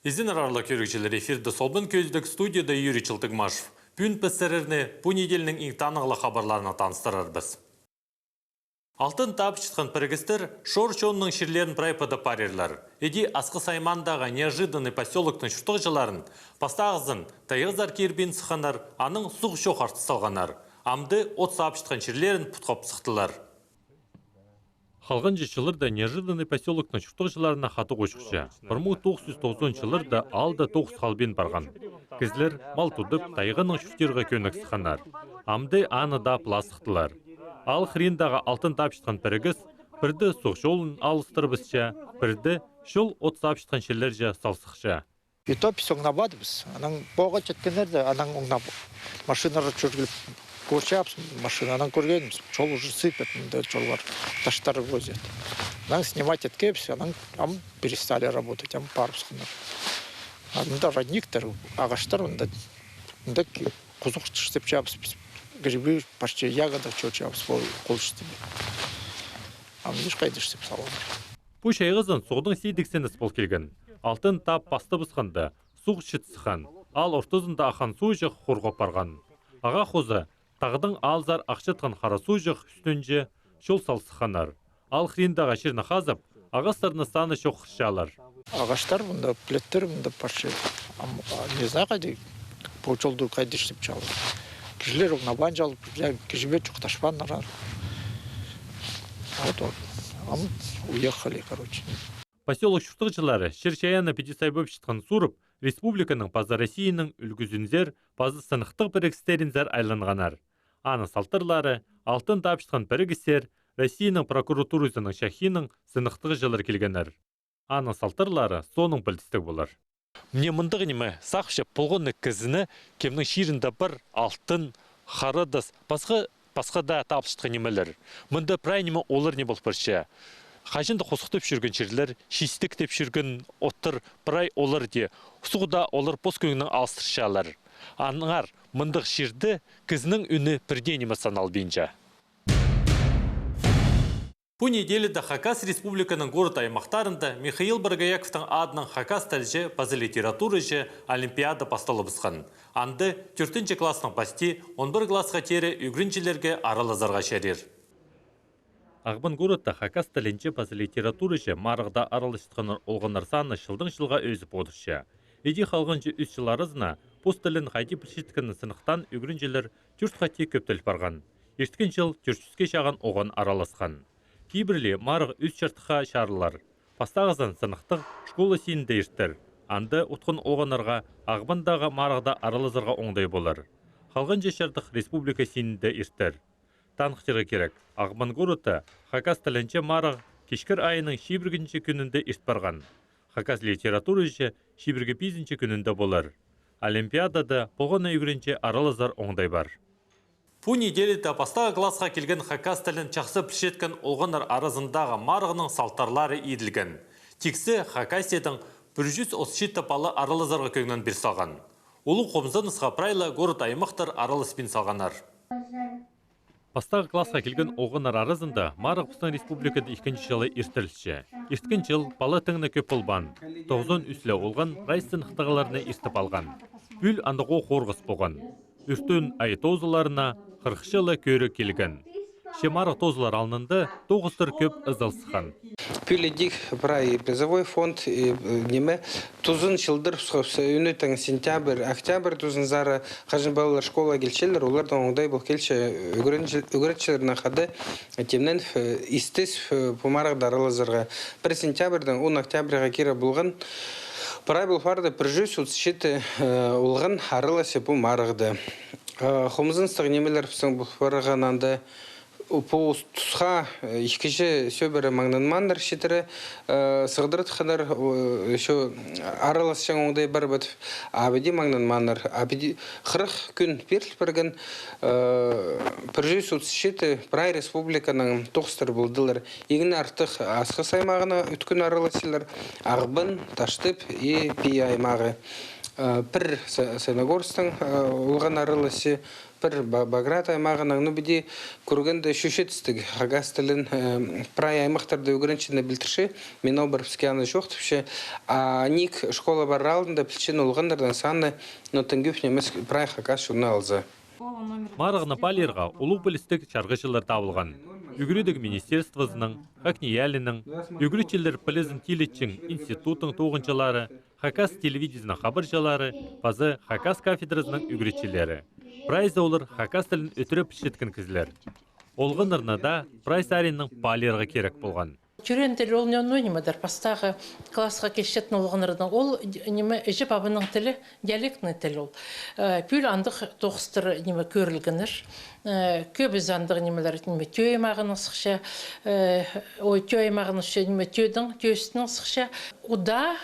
Изин арарлы көрікшілер эфирді солбын көздік студияда Юрий Чылтыгмашев. Бүн пісірірні бұ неделінің ең танығылы хабарларына таныстырар біз. Алтын тап шытқан піргістер шор-шонның шерлерін прайпады парерлер. Эди асқы саймандағы неожиданный поселоктың шүртіғжыларын пастағызын тайғызар кербен сықанар, аның сұқ шоқ арты салғанар. Амды от сап шытқан шерлерін пұтқап сықтылар. Халған жылырда неожиданный поселоктың шүртіғжыларына хаты қошықша. 1990 жылырда алда 9 халбен барған. Кізлер мал тұдып тайғының шүртерға көнік сықанар. Амды аны да пластықтылар. Ал хрендағы алтын тапшытқан пірігіз, бірді сұқ жолын алыстырбызша, бірді жол от сапшытқан шерлер жа салсықша. Ютопис оңнабады біз. Аның боға жеткенлерді, аның оңнап машиналар жүргіліп көрші машинадан көргеніміз. Жол уже сыпет, жоллар таштары возят. Аның снимать еткепсі, аның перестали работать, аның парпсқынар. Анда родниктер, ағаштар, анда құзық штеп жабыз біз. Грибы, почти ягода, чөчабыз қол штеп. Аның ешқайды штеп саламыр. Бұл шайғызын соғдың сейдіксен іспол келген. Алтын тап басты бұсқанды, суқ шытсыған, ал ортызында ақан су жық қорғап барған. Аға қозы, тағдың алзар ақшытқан қара су жық үстінже жол салсықанар. Ал хрендағы шерні қазып, ағастарыны саны шоқыршалар. Ағаштар бұнда, плеттер бұнда паршы. Не знаю, қайды, бұл жолды қайды штеп чалыр. Кішілер оңнабан жалып, кішібе чоқташпан нарар. Вот, уехали, короче. Поселок шүртіғжылары Шершаяны педисайбөп шытқан сұрып, республиканың паза Россияның үлгізінзер, пазы сынықтық бірікстерінзер айланғанар. Аны салтырлары, алтын тапшытқан бірігістер, Россияның прокуратурысының шахиның сынықтығы жылыр келгенер. Аны салтырлары соның білдістік болар. Мне мұндығы неме, сақшы полғыны кізіні кемнің ширінде бір алтын, қарыдыз, басқа да тапшытқан немелер. Мұнда прайнеме олар не болып бірше. Қажынды қосықтып жүрген жерлер, шистік деп жүрген оттыр бірай олар де, сұғда олар пос көңінің алыстыршалар. Аңғар, мұндық жерді кізінің үні бірденемі санал бейінжа. Бұл неделеде Хакас республиканың город аймақтарында Михаил Баргаяковтың адының Хакас тәлже, пазы литературы же Олимпиада басталы бұсқан. Анды 4-ші классының басти 11 классқа тері үгрінчілерге аралазарға шәрер. Ағбын городта Хакас тәлінче пазы литературы же марығда аралышытқаныр олғанар саны жылдың-жылға өзіп отыршы. Еди қалғанжы 3 жыл арызына пост тілін қайди білшеткіні сынықтан үгрінчілер түрт қати көптіл барған. Ерткен жыл 400-ке шаған оған араласқан. Кейбірлі марық 3 шартыға шарылар. Пастағызан сынықтық школа сенінде ертір. Анды ұтқын оғанарға ағбандағы марығда аралазарға оңдай болар. Қалған шартық республика сенінде ертір. Танықтығы керек. Ағбан городта Хакас тәлінче марық кешкір айының шибіргінші күнінде ерт барған. Хакас литературы же шибіргі 5-ші күнінде болар. Олимпиадада болғаны үгірінше аралазар оңдай бар. Бұл неделеде пастағы классқа келген Хакас тілін чақсы пішеткен олғанар арызындағы марығының салтарлары еділген. Тексі Хакасияның 137 тапалы аралазарға көгінен бір салған. Олу қомзан ысқа прайлы город аймақтар аралыспен салғанар. Пастағы классқа келген оғынар арызында марық бұстан республикада 2-ші жылы ертілші. Ерткен жыл бала тіңіні көп болған. 90 үслі олған райсын ұқтығыларына ертіп алған. Бүл андығы қорғыс болған. Үртін ай тозыларына 40 жылы көрі келген. Шемарық тозылар алынында 9 көп ызылсыған. Пүледік брай призовой фонд неме тузын жылдыр үнітің сентябрь, октябрь тузын зары қажын балалар школа келшелер, олардан оңдай бұл келші үгіретшілерінің қады темнен истес помарық дарылызырға. 1 сентябрьдің 10 октябрьға кері болған Прай бұл фарды біржөз ұтсышеті олған арыласы бұл марықты. Қомызын стығнемелер бұл фарығананды По тұсқа екінші сөбірі маңнан мандыр шетірі сығдырыт қадар араласшан оңдай бар бұд абеде маңнан мандыр. Абеде 40 күн періл бірген біржүй сұтсы шеті Прай республиканың тоқстыр болдылар. Егін артық асқы саймағына үткін араласылар ағбын, таштып, пей аймағы. Пір Сеногорстың олған арыласы Пір Баграт аймағының, ну біде көргенде шүшетістік, хагас тілін прай аймақтарды өгірінчіні білтірші, мен ол бір піскияны жоқ түпші, а ник школа бар алдында пілчен олғандардан саны, но түнгіфнеміз прай хагас шуны алзы. Марғына палерға улу білістік чарғышылар табылған. Үгірідік министерствозының, Хакниялінің, үгірічілер полезін телетчің институттың тоғынчылары, Хакас телевидезінің хабаржалары, пазы Хакас кафедрасының үгірічілері. Прайза олар Хакас тілін өтіріп пішеткен кізлер. Олғынырна да прайз аренның палерға керек болған. Түрен тілі ол неоннимадар, пастағы классқа кешетін олғанырдың. Ол жіп абының тілі диалектный тіл ол. Пүл андық тоғыстыр көрілгінір. Көбі зандығы немелер төй мағының сықша, төй мағының төйдің төйсінің сықша. Ода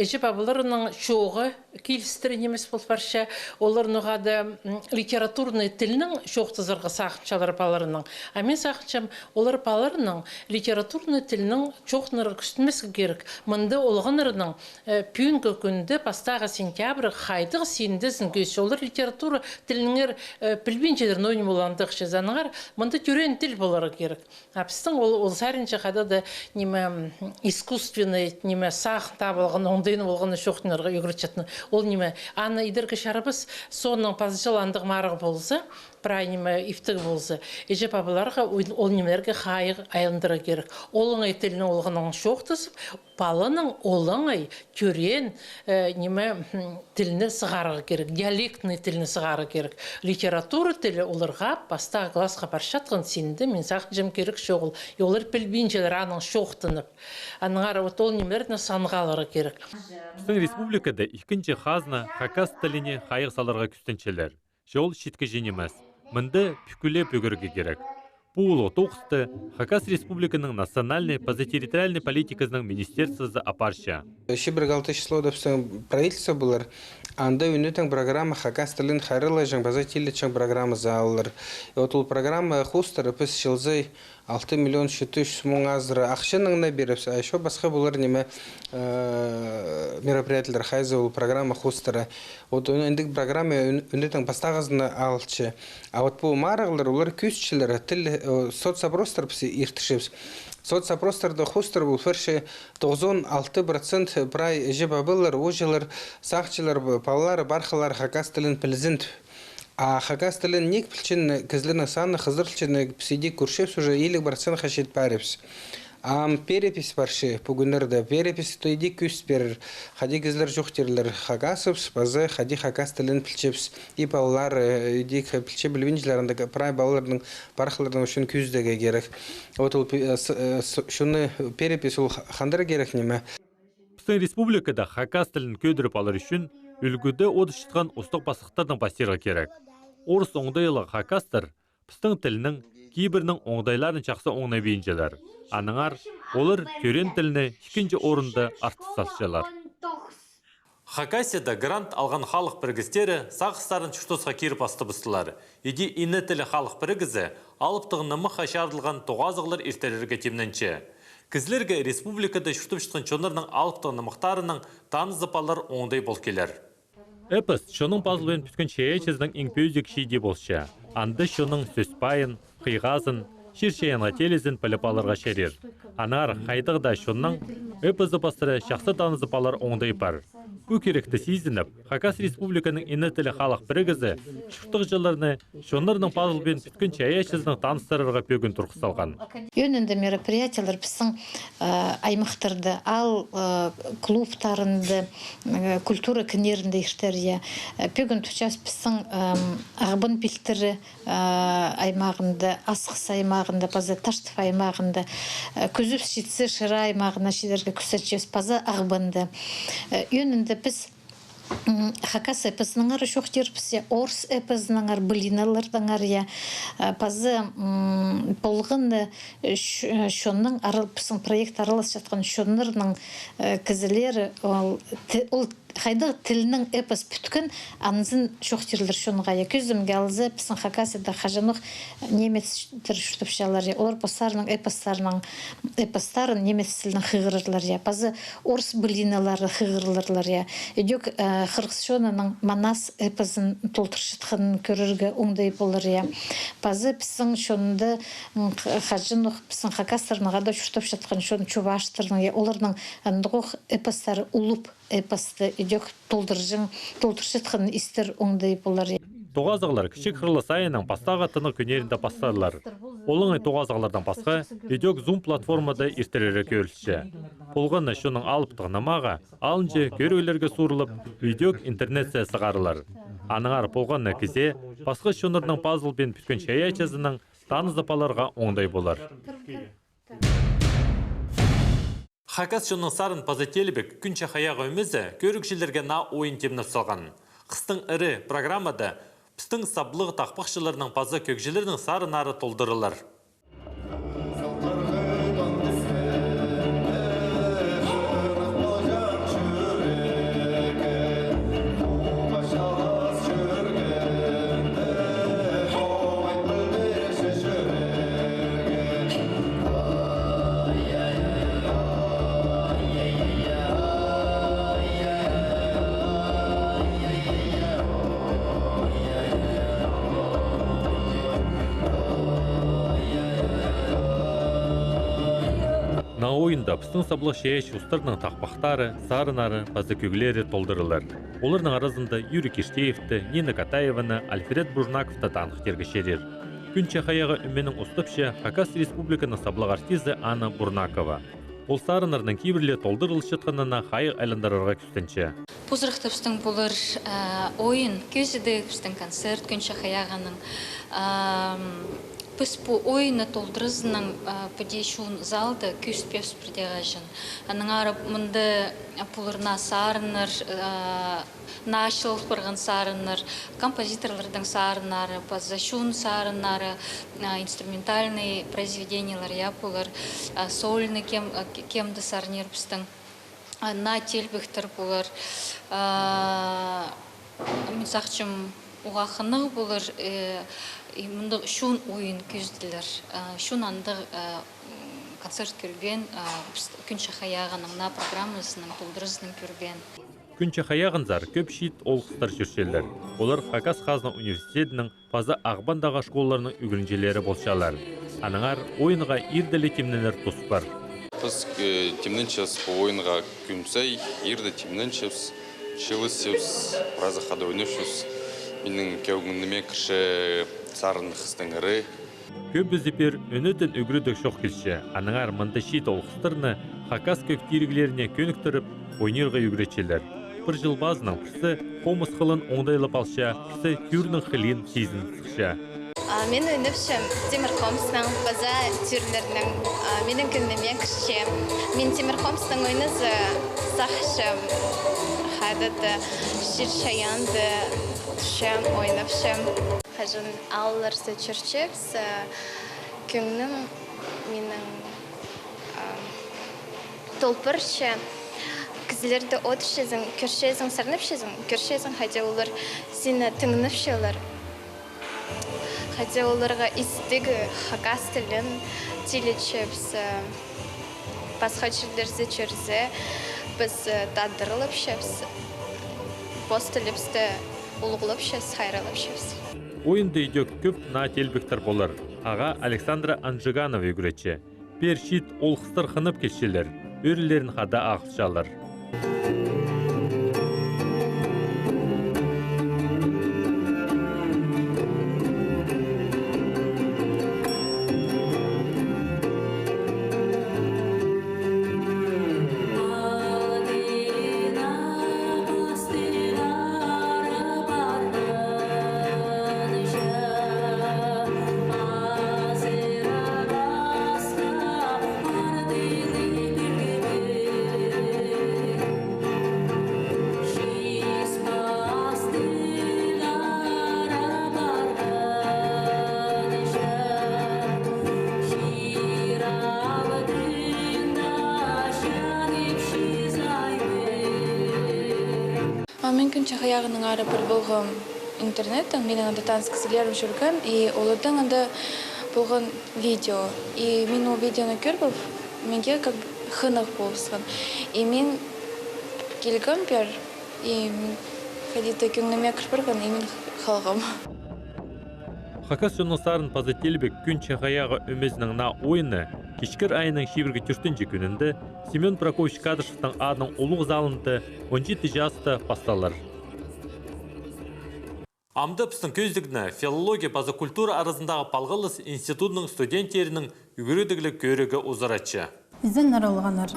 жіп абыларының шоғы келістірі немес бол барша. Олар нұғады литературный тілінің шоқтызырғы сақыншалары паларының. А мен сақыншам олар паларының литературный тілінің чоқтыныры күстімесі керек. Мұнды олғанырының пүйінгі күнді пастағы сентябры қайдығы сендізін көші. Олар литература тіліңер білбеншедер нойым оландық шезанығар. Мұнды түрен тіл болары керек. Апыстың ол сәрінше қадады искусственный, сақ табылған, оңдайын болғаны шоқтынырға өгірітшетіні. Ол аны идіргі шарабыз соның пазышыландық марығы болса, прай ифтігі болса, ежеп абыларға ол немерге қайық айындыры керек. Олыңай тілінің олғының шоқтысып, палының олыңай түрен тіліні сығарығы керек, диалектный тіліні сығарығы керек. Литература тілі оларға баста классқа баршатқын сенді, мен сақын керек шоғыл. Олар білбейінжелер аның шоқтынып. Аныңар ол немерді санғалары керек. Біздің республикада ikkinchi қазна Хакас тіліне қайық саларға күстенчелер. Жол шетке женемес. Мынды пүкілеп өгірге керек. Бұл отоқсты Хакас Республиканың национальной позатерриториальной политикасының министерствосы апарша. Шибір 6 число допустим правительство булар, анда үнетің программа Хакас тілін хайрылай жаң база телетчің программа заалылар. Вот ол программа хустары піс шылзай 6 миллион 700 мың азыры ақшының беріпсі, а еще басқа бұлар неме мероприятелер хайзы ол программа хустары. Вот үндік программа үнетің бастағызыны алчы. А вот бұл марығылар, олар күшчілері тіл соцопростар пісі ертішіпс. Соцопростарды хустар бұл ферші 96% прай жебабылар, ожылар, сақчылар, паллар, бархалар Хакас тілін пілізінт. А Хакас тілін нек пілчін кізлінің саны қызырылчыны псиди күршепс уже 50% хашет парепс. Перепись баршы бүгінірді. Перепись то иди күс берір. Хади кізлер жоқтерлер Хакасыпс, базы хади Хакас тілін пілчепс. И паллар иди пілче білвенжілерінде прай балалардың бархалардың үшін күздегі керек. Вот ол шуны перепись ол қандыр керек неме. Біздің республикада Хакас тілін көдіріп алыр үшін үлгіді одышытқан ұстық басықтардың пастері керек. Орыс оңдайлы Хакастар біздің тілінің кейбірінің оңдайларын жақсы оңнай бейінжелер. Аныңар, олар көрен тіліні екінші орынды артыстасшылар. Хакасияда грант алған халық біргістері сақыстарын чүштосқа керіп асты бұстылар. Еде ині тілі халық біргізі алыптығынымы қашардылған тоғазығылар ертелерге темненче. Кізлерге республикада шүштіп шытқан чонырның алыптығыны мұқтарының танызы палар оңдай бол келер. Эпіс, шоның пазылбен пүткен шеячіздің еңпеузік шейде болшы. Анды шоның сөспайын, қиғазын, шершеянға телезін піліпаларға шерер. Анар қайдығда шонның эпізі бастыры шақсы танызы палар оңдай бар. Бұл керекті сезініп, Хакас Республиканың ині тілі халық бірігізі шықтық жыларыны шонларының пазылбен пүткен шеячіздің таныстырырға пөгін тұрқысалған. Önünde мероприятиялар біздің аймақтарды, ал клубтарынды, культура кінерінде іштерге. Пөгін тұчас біздің ағбын пілтірі аймағында, асқыс аймағында, пазы таштыф аймағында, күзіп шетсі шыра аймағына шедерге күсетчес пазы ағбынды. Önünde біз Хакас эпосныңар шоқтер пісе, Орс эпосныңар, Былиналардыңар, пазы болғынды шонның арыл пісің проект арылыс жатқан шонларының кізілері, ол хайда тилнең эпос бүткін анзын шохтирлер шунгая күзім галзы писан хакасыда хажанух немец тырыштыпшалар я олар посарның эпостарын немец тілінің хыгырлар я пазы орыс блиналары хыгырлар я идек хыргсшонаның манас эпосын толтыршытқын көрірге оңдай болар я пазы писан шонды хажанух писан хакасырныға да шуштап шатқан шон чуваштырның я оларның андығух эпостары улуп эпосты идек толтыршытқын истер оңдай болар я Тоғазығылар кішік қырлы сайының пастаға тынық көнерінде пастадылар. Олыңай тоғазығылардан пасқа үйдек Zoom платформада иртерері көрілші. Олғаны шының алыптығынамаға алынчы көрілерге суырылып, үйдек интернет сәсі қарылар. Аныңар болғанына кізе, пасқа шынырның пазыл бен пүткен шай айчазының таны запаларға оңдай болар. Хакас шының сарын пазателібек күнче хаяғы өмізі көрікшілерге на ойын темніп салған. Қыстың ірі программада Пістің саблығы тақпақшыларының пазы көкжелерінің сары-нары толдырылар. На ойында пістің саблы шейш ұстарының тақпақтары, сарынары, пазы көглері толдырылар. Олардың арасында Юрий Киштеевті, Нина Катаеваны, Альфред Бружнаковты танықтерге шерер. Күнче хаяғы үмменің ұстыпшы Хакас Республиканың саблық артизі Анна Бурнакова. Ол сарынарының кейбірле толдырылы шытқанына хайы айландарарға күстінші. Пузырықты пістің бұлыр ойын, көзіді пістің концерт күнче хаяғының Пыс по ойына толдырызының подейшуын залды көспес бірдеғажын. Аның арып мұнды пұлырна сарыныр, нашылық бұрған сарыныр, композиторлардың сарынары, пазашун сарынары, инструментальный произведениялар япылыр, сольны кемді сарынер пістің, на телбіқтір бұлыр. Мен сақчым уғақынық бұлыр, Мұнды шун ойын көзділер, шун андық концерт көрген, күнші хаяғының на программасының толдырызының көрген. Күнче хаяғынзар көп шит олқыстар жүршелер. Олар Хакас Хазна университетінің пазы ағбандағы школаларының үгірінжелері болшалар. Аныңар ойынға ирділі темнелер тұспар. Біз темненчес по ойынға күмсай, ирді темненчес, шылысевс, празы қады өнешес. Менің кеугіндіме кірші сарын қыстыңыры. Көп біздепер өнөтін үгірідік шоқ келші. Аныңар мұнды шит олқыстырны Хакас көктирігілеріне көніктіріп, ойнерға үгіретшелер. Бір жыл базының пірсі қомыс қылын оңдайлып алша, пірсі күрінің қылын сезін сықша. Мен өніпшім Темір Хомсның база түрлерінің менің күндімен кіші. Мен Темір Хомсның ойнызы сақшым, қадыды, шыр шаянды, түшім, ойнапшым. Қажын алыларсы чүрчекс, күннің менің толпыршы. Кізілерді отышезің, көршезің, сарныпшезің, көршезің, қайда олар сені тыңныпшелер. Хотя оларға истігі Хакас тілін телечепс, басқа черлерзі черзе, біз тадырылып шепс, постыліпсті ұлғылып шепс, хайралып шепс. Ойынды үйдек көп на телбіктер болар. Аға Александра Анжиганова үгіретші. Першит олқыстыр қынып кешелер, өрілерін қада ағылшалар. Мен күнче хаягының ары бір болғым интернеттен, менің анда таныс кісілерім жүрген, и олардың анда болған видео. И мен ол видеоны көріп, менге как хынық болсын. И мен келгім бер, и кәдеті көңіліме кірпірген, и мен қалғым. Хакас жоносарын пазателбек күн чахаяға өмезінің на ойыны кешкір айының шибіргі түртінші күнінде Семен Прокофьевич Кадышевтың адының ұлық залынды 17 жасты басталыр. Амды пістің көздігіні филология базы культура арасындағы Палғылыс институтының студенттерінің үгірідігілі көрігі ұзыратшы. Ізін аралғаныр.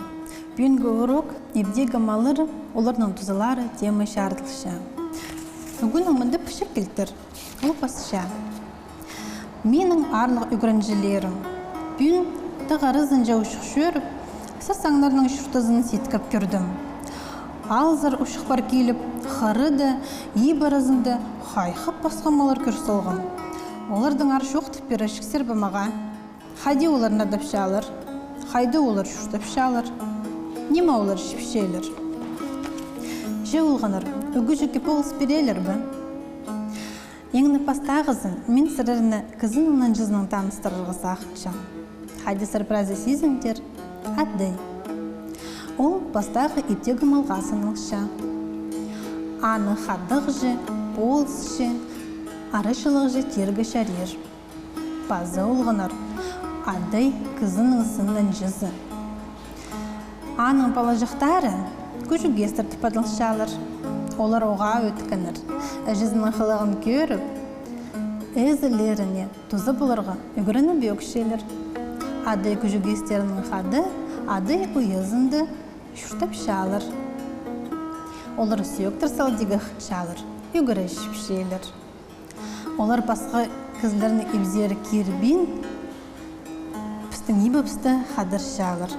Бүгінгі урок ебдегі малыр, олардың тұзылары темы шардылшы. Бүгін ұмынды пішіп келтір, ол басыша. Менің арлық үгірінжілерім. Бүгін тығарызын жаушық шөріп, сасаңларының шұртызын сеткіп көрдім. Алзыр ұшық бар келіп, қарыды, ебарызынды қайқып басқамалар көрсілғын. Олардың аршоқ тіпері шіксер бімаға. Хайде олар надапшалыр, хайды олар шұртапшалыр, нема олар шіпшелер. Же олғаныр, үгі жүкі болыс берелер бі. Еңні пастағызын мен сіріріні кізін онан жүзінің таныстырырғы сақықшам. Хайде сұрпразы сезімдер, аддай. Ол пастағы ептегі малғасынылша. Аны қадық жы, болыс жы, арышылық жы тергі шарер. Базы олғаныр, аддай кізінің сынын жүзі. Аның балажықтары күшігестірді падылшалыр. Олар оға өткінір. Жүзінің қылығын көріп, әзілеріне тұзы бұлырға үгіріні бөкшелер. Адай күшігестерінің қады, адай ұйызынды шүртіп шалыр. Олар сүйектір салдегі шалыр, үгірі шіпшелер. Олар басқа кізлерінің ебзері кербін, пістің ебіпсті қадыр шалыр.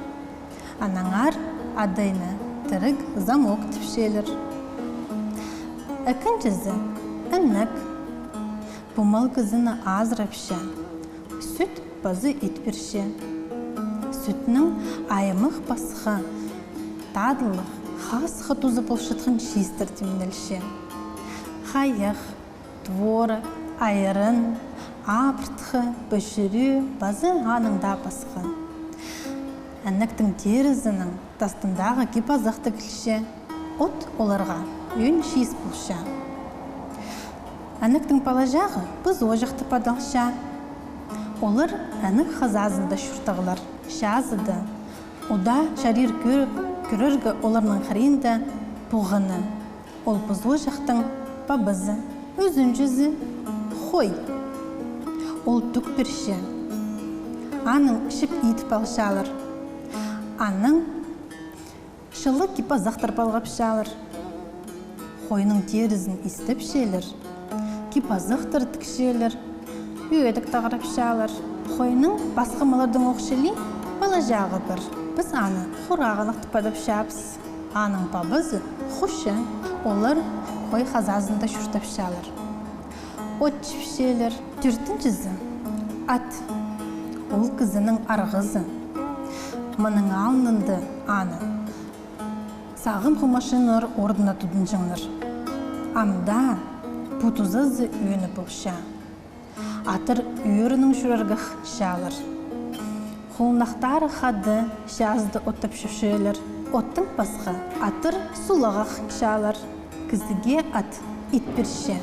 Анаңар адайны түрік замок тіпшелер. Әкінчізі, әннік, бұмал кізіні азырапша, сүт базы етперше. Сүтінің айымық басқы, тадылық, қасқы тұзы болшытқын шестір темінілше. Қайық, творы, айырын, апыртқы, бөшірі, базы аныңда басқы. Әнніктің терізінің тастындағы кепазақты кілше, от оларға өн шиіз болша. Әніктің палажағы біз ожақты падалша. Олар әнік қазазында шүртағылар, шазыды. Ода шарир көріргі оларның қырында бұғыны. Ол біз ожақтың бабызы, өзін жүзі қой. Ол түк бірші. Аның ішіп етіп алшалыр. Аның шылы кипазақтар балғап шалыр. Қойның терізін істіп шелер. Кипазықтар тікшелер. Үйедік тағырап шалыр. Қойның басқымалардың оқшылы бала жағы бір. Біз аны құрағылықты падып шапс. Аның бабызы құшы. Олар қой қазазында шүртіп шалыр. От шіпшелер. Түртіншізі ат. Ол кізінің арғызы. Мұның алынынды аны. Сағым құмашыныр ордына тұдын жыңыр. Амда бұтузызы өні бұлша. Атыр үйірінің жүріргі шалыр. Құлнақтары қады жазды оттып шүшелер. Оттың басқа атыр сулаға шалыр. Кіздіге ат итперше.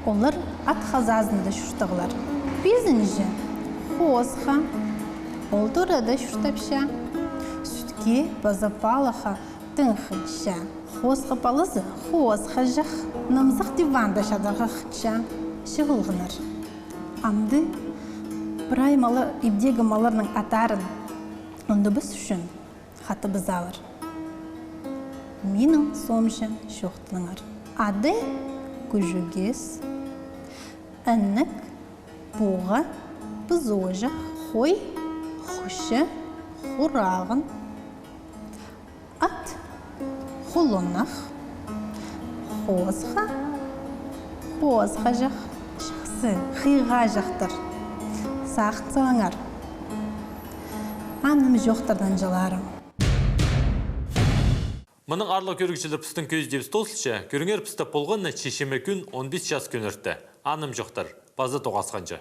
Олар ат қазазында шүштіғылар. Бізінші қосқа ол тұрады шүштапша. Сүтке базапалыға тыңқынша. Қосқа балызы қосқа жақ. Намзақ диванда шадарға қытша. Шығылғыныр. Амды бір аймалы ебдегі маларының атарын онды біз үшін қаты біз алыр. Менің сомшы шоқтылыңыр. Ады күжігес, әнік, бұға, біз ожақ, қой, құшы, құрағын, ат, құлынақ, қозға жақ, қиға жақтыр. Сақыт сағыңар. Аным жоқтардан жыларым. Мұның арлы көргішілер пістің көз деп столсылча, көріңер пісті полғанны чешеме күн 15 жас күн өртті. Аным жоқтыр, базы тоғасқанчы.